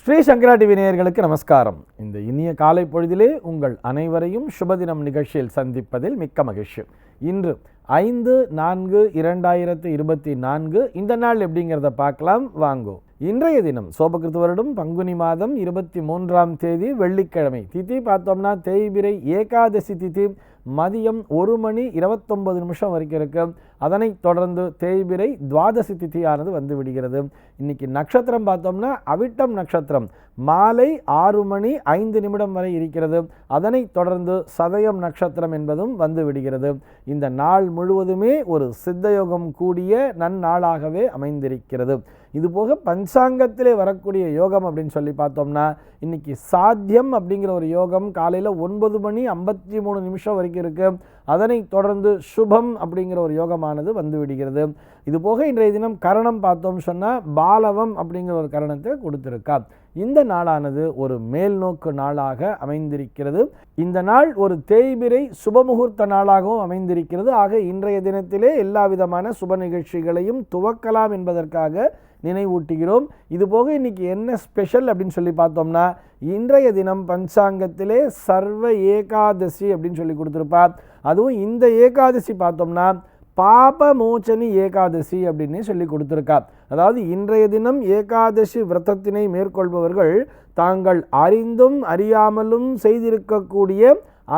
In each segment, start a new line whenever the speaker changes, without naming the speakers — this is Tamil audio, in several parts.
ஸ்ரீ சங்கரா டிவி நேயர்களுக்கு நமஸ்காரம். இந்த இனிய காலை பொழுதிலே உங்கள் அனைவரையும் சுபதினம் நிகழ்ச்சியில் சந்திப்பதில் மிக்க மகிழ்ச்சி. இன்று 5/4/2024 இந்த நாள் எப்படிங்கிறத பார்க்கலாம் வாங்கோ. இன்றைய தினம் சோபகிருத்து வருடம் பங்குனி மாதம் 23ஆம் தேதி வெள்ளிக்கிழமை. திதி பார்த்தோம்னா தேய்பிரை ஏகாதசி திதி மதியம் 1:29 வரைக்கும் இருக்கு. அதனைத் தொடர்ந்து தேய்பிரை துவாதசி திதியானது வந்து விடுகிறது. இன்னைக்கு நட்சத்திரம் பார்த்தோம்னா அவிட்டம் நட்சத்திரம் மாலை 6:05 வரை இருக்கிறது. அதனைத் தொடர்ந்து சதயம் நட்சத்திரம் என்பதும் வந்து விடுகிறது. இந்த நாள் முழுவதுமே ஒரு சித்தயோகம் கூடிய நன்னாளாகவே அமைந்திருக்கிறது. இதுபோக பஞ்சாங்கத்திலே வரக்கூடிய யோகம் அப்படின்னு சொல்லி பார்த்தோம்னா இன்னைக்கு சாத்தியம் அப்படிங்கிற ஒரு யோகம் காலையில் 9:53 வரைக்கும் இருக்கு. அதனைத் தொடர்ந்து சுபம் அப்படிங்கிற ஒரு யோகமானது வந்து விடுகிறது. இதுபோக இன்றைய தினம் கரணம் பார்த்தோம் சொன்னால் பாலவம் அப்படிங்கிற ஒரு கரணத்தை கொடுத்திருக்கா. இந்த நாளானது ஒரு மேல் நோக்கு நாளாக அமைந்திருக்கிறது. இந்த நாள் ஒரு தேய்பிரை சுபமுகூர்த்த நாளாகவும் அமைந்திருக்கிறது. ஆக இன்றைய தினத்திலே எல்லா விதமான சுப நிகழ்ச்சிகளையும் துவக்கலாம் என்பதற்காக நினைவூட்டுகிறோம். இதுபோக இன்னைக்கு என்ன ஸ்பெஷல் அப்படின்னு சொல்லி பார்த்தோம்னா இன்றைய தினம் பஞ்சாங்கத்திலே சர்வ ஏகாதசி அப்படின்னு சொல்லி கொடுத்துருப்பா. அதுவும் இந்த ஏகாதசி பார்த்தோம்னா பாப மோச்சனி ஏகாதசி அப்படின்னு சொல்லி கொடுத்துருக்கா. அதாவது இன்றைய தினம் ஏகாதசி விரதத்தினை மேற்கொள்பவர்கள் தாங்கள் அறிந்தும் அறியாமலும் செய்திருக்கக்கூடிய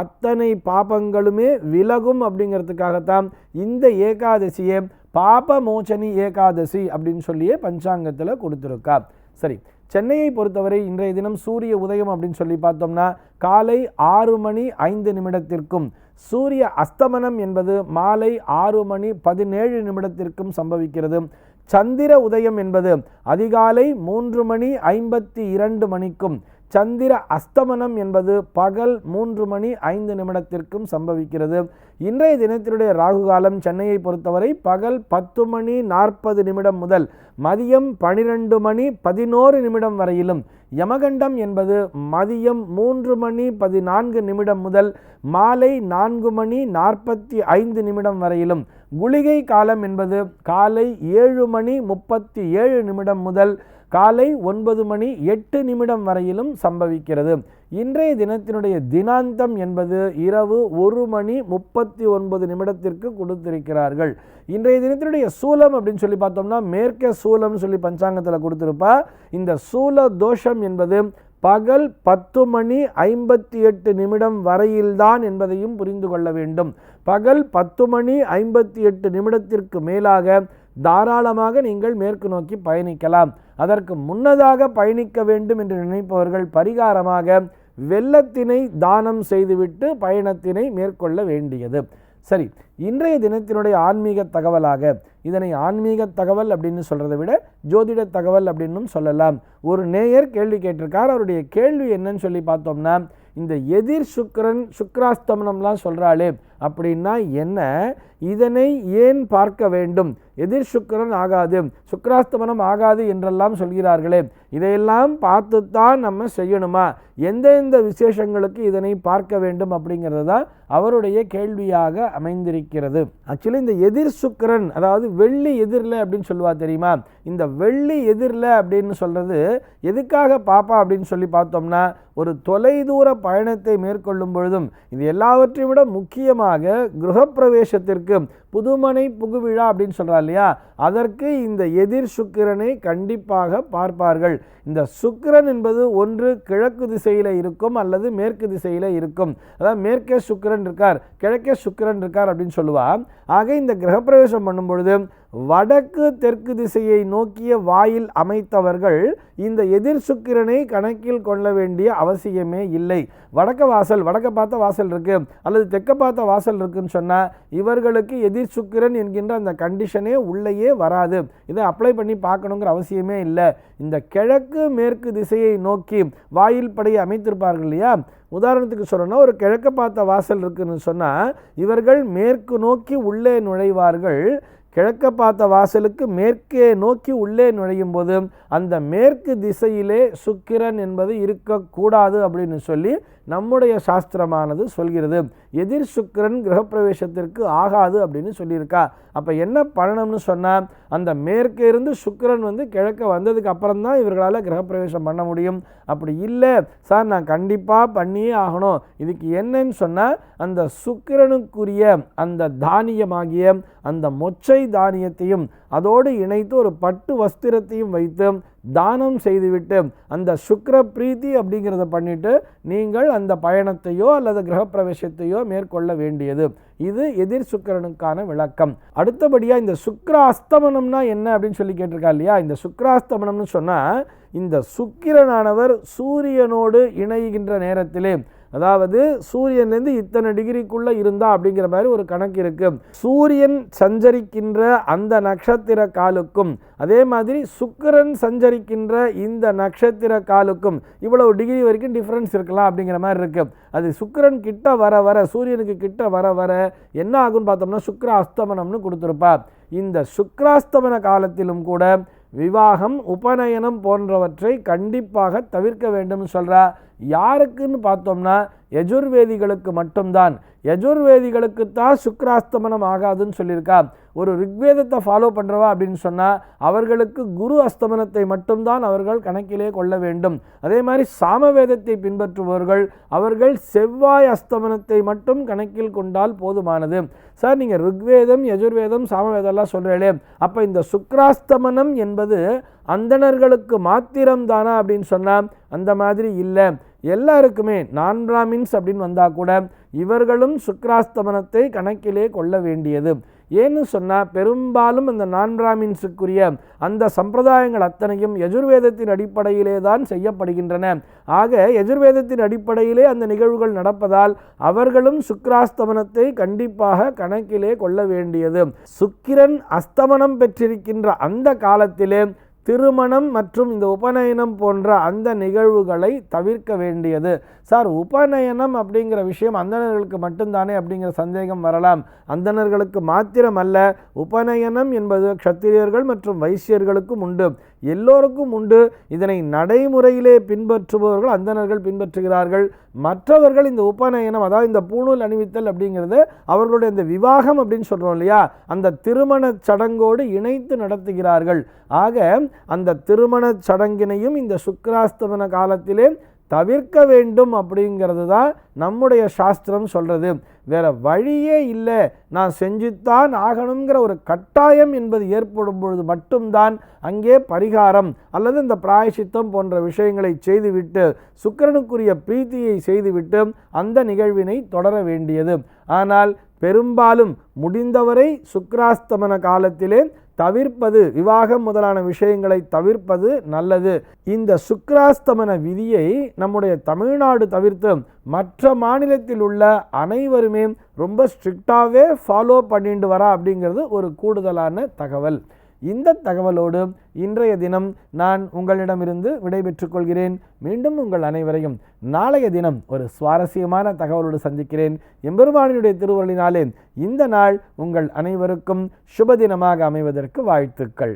அத்தனை பாபங்களுமே விலகும் அப்படிங்கிறதுக்காகத்தான் இந்த ஏகாதசியை பாப மோச்சனி ஏகாதசி அப்படின்னு சொல்லியே பஞ்சாங்கத்தில் கொடுத்துருக்கா. சரி, சென்னையை பொறுத்தவரை இன்றைய தினம் சூரிய உதயம் அப்படின்னு சொல்லி பார்த்தோம்னா காலை 6:05 சூரிய அஸ்தமனம் என்பது மாலை 6:17 சம்பவிக்கிறது. சந்திர உதயம் என்பது அதிகாலை 3:52 சந்திர அஸ்தமனம் என்பது பகல் 3:05 சம்பவிக்கிறது. இன்றைய தினத்தினுடைய ராகு காலம் சென்னையை பொறுத்தவரை பகல் 10:40 முதல் மதியம் 12:11 வரையிலும், யமகண்டம் என்பது மதியம் 3:14 முதல் மாலை 4:45 வரையிலும், குளிகை காலம் என்பது காலை 7:37 முதல் காலை 9:08 வரையிலும் சம்பவிக்கிறது. இன்றைய தினத்தினுடைய தினாந்தம் என்பது இரவு 1:39 கொடுத்திருக்கிறார்கள். இன்றைய தினத்தினுடைய சூலம் அப்படின்னு சொல்லி பார்த்தோம்னா மேற்கே சூலம் சொல்லி பஞ்சாங்கத்தில் கொடுத்திருப்பா. இந்த சூல தோஷம் என்பது பகல் 10:58 வரையில்தான் என்பதையும் புரிந்து கொள்ள வேண்டும். பகல் 10:58 மேலாக தாராளமாக நீங்கள் மேற்கு நோக்கி பயணிக்கலாம். அதற்கு முன்னதாக பயணிக்க வேண்டும் என்று நினைப்பவர்கள் பரிகாரமாக வெள்ளத்தினை தானம் செய்துவிட்டு பயணத்தினை மேற்கொள்ள வேண்டியது. சரி, இன்றைய தினத்தினுடைய ஆன்மீக தகவலாக, இதனை ஆன்மீக தகவல் அப்படின்னு சொல்கிறத விட ஜோதிட தகவல் அப்படின்னும் சொல்லலாம். ஒரு நேயர் கேள்வி கேட்டிருக்கார். அவருடைய கேள்வி என்னன்னு சொல்லி பார்த்தோம்னா, இந்த எதிர் சுக்கிரன் சுக்ராஸ்தமனம்லாம் சொல்கிறாளே அப்படின்னா என்ன, இதனை ஏன் பார்க்க வேண்டும், எதிர் சுக்கிரன் ஆகாது சுக்ராஸ்தமனம் ஆகாது என்றெல்லாம் சொல்கிறார்களே, இதையெல்லாம் பார்த்துத்தான் நம்ம செய்யணுமா, எந்தெந்த விசேஷங்களுக்கு இதனை பார்க்க வேண்டும் அப்படிங்கிறது தான் அவருடைய கேள்வியாக அமைந்திருக்கிறது. ஆக்சுவலி இந்த எதிர் சுக்கிரன், அதாவது வெள்ளி எதிரில் அப்படின்னு சொல்லுவா தெரியுமா, இந்த வெள்ளி எதிரில் அப்படின்னு சொல்கிறது எதுக்காக பாப்பா அப்படின்னு சொல்லி பார்த்தோம்னா, ஒரு தொலைதூர பயணத்தை மேற்கொள்ளும் பொழுதும், இது எல்லாவற்றையும் விட முக்கியமாக கிரகப்பிரவேசத்திற்கு புதுமனை புகுவிழா அப்படின்னு சொல்கிறா இல்லையா, அதற்கு இந்த எதிர் சுக்கிரனை கண்டிப்பாக பார்ப்பார்கள். இந்த சுக்கிரன் என்பது ஒன்று கிழக்கு திசையில் இருக்கும் அல்லது மேற்கு திசையில் இருக்கும். அதாவது மேற்கே சுக்கிரன் இருக்கார், கிழக்கே சுக்கிரன் இருக்கார் அப்படின்னு சொல்லுவார். ஆக இந்த கிரகப்பிரவேசம் பண்ணும் பொழுது வடக்கு தெற்கு திசையை நோக்கிய வாயில் அமைத்தவர்கள் இந்த எதிர் சுக்கிரனை கணக்கில் கொள்ள வேண்டிய அவசியமே இல்லை. வடக்க வாசல், வடக்க பார்த்த வாசல் இருக்கு அல்லது தெற்க பார்த்த வாசல் இருக்குன்னு சொன்னால் இவர்களுக்கு எதிர் சுக்கிரன் என்கின்ற அந்த கண்டிஷனே உள்ளேயே வராது. இதை அப்ளை பண்ணி பார்க்கணுங்கிற அவசியமே இல்லை. இந்த கிழக்கு மேற்கு திசையை நோக்கி வாயில் படையை அமைத்திருப்பார்கள் இல்லையா. உதாரணத்துக்கு சொல்லணும்னா, ஒரு கிழக்க பார்த்த வாசல் இருக்குன்னு சொன்னால் இவர்கள் மேற்கு நோக்கி உள்ளே நுழைவார்கள். கிழக்க பார்த்த வாசலுக்கு மேற்கே நோக்கி உள்ளே நுழையும் போது அந்த மேற்கு திசையிலே சுக்கிரன் என்பது இருக்கக்கூடாது அப்படின்னு சொல்லி நம்முடைய சாஸ்திரமானது சொல்கிறது. எதிர் சுக்கிரன் கிரகப்பிரவேசத்திற்கு ஆகாது அப்படின்னு சொல்லியிருக்கா. அப்போ என்ன பண்ணணும்னு சொன்னால், அந்த மேற்கே இருந்து சுக்கிரன் கிழக்க வந்ததுக்கு அப்புறம் தான் இவர்களால் கிரகப்பிரவேசம் பண்ண முடியும். அப்படி இல்லை சார், நான் கண்டிப்பாக பண்ணியே ஆகணும், இதுக்கு என்னன்னு சொன்னால், அந்த சுக்கிரனுக்குரிய அந்த தானியமாகிய அந்த மொச்சை தானியத்தையும் அதோடு இணைத்து ஒரு பட்டு வஸ்திரத்தையும் வைத்து தானம் செய்துவிட்டு அந்த சுக்கிர பிரீத்தி அப்படிங்கிறத பண்ணிட்டு நீங்கள் அந்த பயணத்தையோ அல்லது கிரகப்பிரவேசத்தையோ மேற்கொள்ள வேண்டியது. இது எதிர் சுக்கிரனுக்கான விளக்கம். அடுத்தபடியாக இந்த சுக்கிராஸ்தமனம்னா என்ன அப்படின்னு சொல்லி கேட்டிருக்கா இல்லையா. இந்த சுக்கிராஸ்தமனம்னு சொன்னால், இந்த சுக்கிரனானவர் சூரியனோடு இணைகின்ற நேரத்திலே, அதாவது சூரியன்லேருந்து இத்தனை டிகிரிக்குள்ளே இருந்தா அப்படிங்கிற மாதிரி ஒரு கணக்கு இருக்கு. சூரியன் சஞ்சரிக்கின்ற அந்த நட்சத்திர காலுக்கும் அதே மாதிரி சுக்கிரன் சஞ்சரிக்கின்ற இந்த நட்சத்திர காலுக்கும் இவ்வளவு டிகிரி வரைக்கும் டிஃப்ரென்ஸ் இருக்கலாம் அப்படிங்கிற மாதிரி இருக்கு. அது சுக்கிரன் கிட்ட வர வர, சூரியனுக்கு கிட்ட வர வர என்ன ஆகும்னு பார்த்தோம்னா சுக்கிர அஸ்தமனம்னு கொடுத்துருப்பா. இந்த சுக்கிராஸ்தமன காலத்திலும் கூட விவாகம், உபநயனம் போன்றவற்றை கண்டிப்பாக தவிர்க்க வேண்டும்னு சொல்கிறா. யாருக்குன்னு பார்த்தோம்னா யஜுர்வேதிகளுக்கு மட்டும்தான். யஜுர்வேதிகளுக்கு தான் சுக்கிராஸ்தமனம் ஆகாதுன்னு சொல்லியிருக்கா. ஒரு ரிக்வேதத்தை ஃபாலோ பண்ணுறவா அப்படின்னு சொன்னால் அவர்களுக்கு குரு அஸ்தமனத்தை மட்டும்தான் அவர்கள் கணக்கிலே கொள்ள வேண்டும். அதே மாதிரி சாமவேதத்தை பின்பற்றுபவர்கள் அவர்கள் செவ்வாய் அஸ்தமனத்தை மட்டும் கணக்கில் கொண்டால் போதுமானது. சார், நீங்கள் ருக்வேதம், யஜுர்வேதம், சாமவேதம்லாம் சொல்கிறீங்களே, அப்போ இந்த சுக்கிராஸ்தமனம் என்பது அந்தணர்களுக்கு மாத்திரம்தானா அப்படின்னு சொன்னால் அந்த மாதிரி இல்லை. எல்லாருக்குமே நான் பிராமின்ஸ் அப்படின்னு வந்தால் கூட இவர்களும் சுக்கிராஸ்தமனத்தை கணக்கிலே கொள்ள வேண்டியது. ஏன்னு சொன்னால், பெரும்பாலும் அந்த நான் பிராமின்ஸுக்குரிய அந்த சம்பிரதாயங்கள் அத்தனையும் யஜுர்வேதத்தின் அடிப்படையிலே தான் செய்யப்படுகின்றன. ஆக யஜுர்வேதத்தின் அடிப்படையிலே அந்த நிகழ்வுகள் நடப்பதால் அவர்களும் சுக்கிராஸ்தமனத்தை கண்டிப்பாக கணக்கிலே கொள்ள வேண்டியது. சுக்கிரன் அஸ்தமனம் பெற்றிருக்கின்ற அந்த காலத்திலே திருமணம் மற்றும் இந்த உபநயனம் போன்ற அந்த நிகழ்வுகளை தவிர்க்க வேண்டியது. சார், உபநயனம் அப்படிங்கிற விஷயம் அந்தணர்களுக்கு மட்டும்தானே அப்படிங்கிற சந்தேகம் வரலாம். அந்தணர்களுக்கு மாத்திரம் அல்ல, உபநயனம் என்பது க்ஷத்திரியர்கள் மற்றும் வைசியர்களுக்கும் உண்டு, எல்லோருக்கும் உண்டு. இதனை நடைமுறையிலே பின்பற்றுபவர்கள் அந்தணர்கள் பின்பற்றுகிறார்கள். மற்றவர்கள் இந்த உபநயனம், அதாவது இந்த பூணூல் அணிவித்தல் அப்படிங்கிறது அவர்களுடைய இந்த விவாகம் அப்படின்னு சொல்கிறோம் இல்லையா, அந்த திருமண சடங்கோடு இணைத்து நடத்துகிறார்கள். ஆக அந்த திருமண சடங்கினையும் இந்த சுக்கிராஸ்தமன காலத்திலே தவிர்க்க வேண்டும் அப்படிங்கிறது தான் நம்முடைய சாஸ்திரம் சொல்கிறது. வேறு வழியே இல்லை, நான் செஞ்சுத்தான் ஆகணுங்கிற ஒரு கட்டாயம் என்பது ஏற்படும் பொழுது மட்டும்தான் அங்கே பரிகாரம் அல்லது இந்த பிராயசித்தம் போன்ற விஷயங்களை செய்துவிட்டு சுக்கிரனுக்குரிய பிரீத்தியை செய்துவிட்டு அந்த நிகழ்வினை தொடர வேண்டியது. ஆனால் பெரும்பாலும் முடிந்தவரை சுக்கிராஸ்தமன காலத்திலே தவிர்ப்பது, விவாகம் முதலான விஷயங்களை தவிர்ப்பது நல்லது. இந்த சுக்கிராஸ்தமன விதியை நம்முடைய தமிழ்நாடு தவிர்த்து மற்ற மாநிலத்தில் உள்ள அனைவருமே ரொம்ப ஸ்ட்ரிக்டாகவே ஃபாலோ பண்ணிட்டு வரா அப்படிங்கிறது ஒரு கூடுதலான தகவல். இந்த தகவலோடு இன்றைய தினம் நான் உங்களிடமிருந்து விடைபெற்றுக் கொள்கிறேன். மீண்டும் உங்கள் அனைவரையும் நாளைய தினம் ஒரு சுவாரஸ்யமான தகவலோடு சந்திக்கிறேன். எம்பெருமானினுடைய திருவருளினாலே இந்த நாள் உங்கள் அனைவருக்கும் சுபதினமாக அமைவதற்கு வாழ்த்துக்கள்.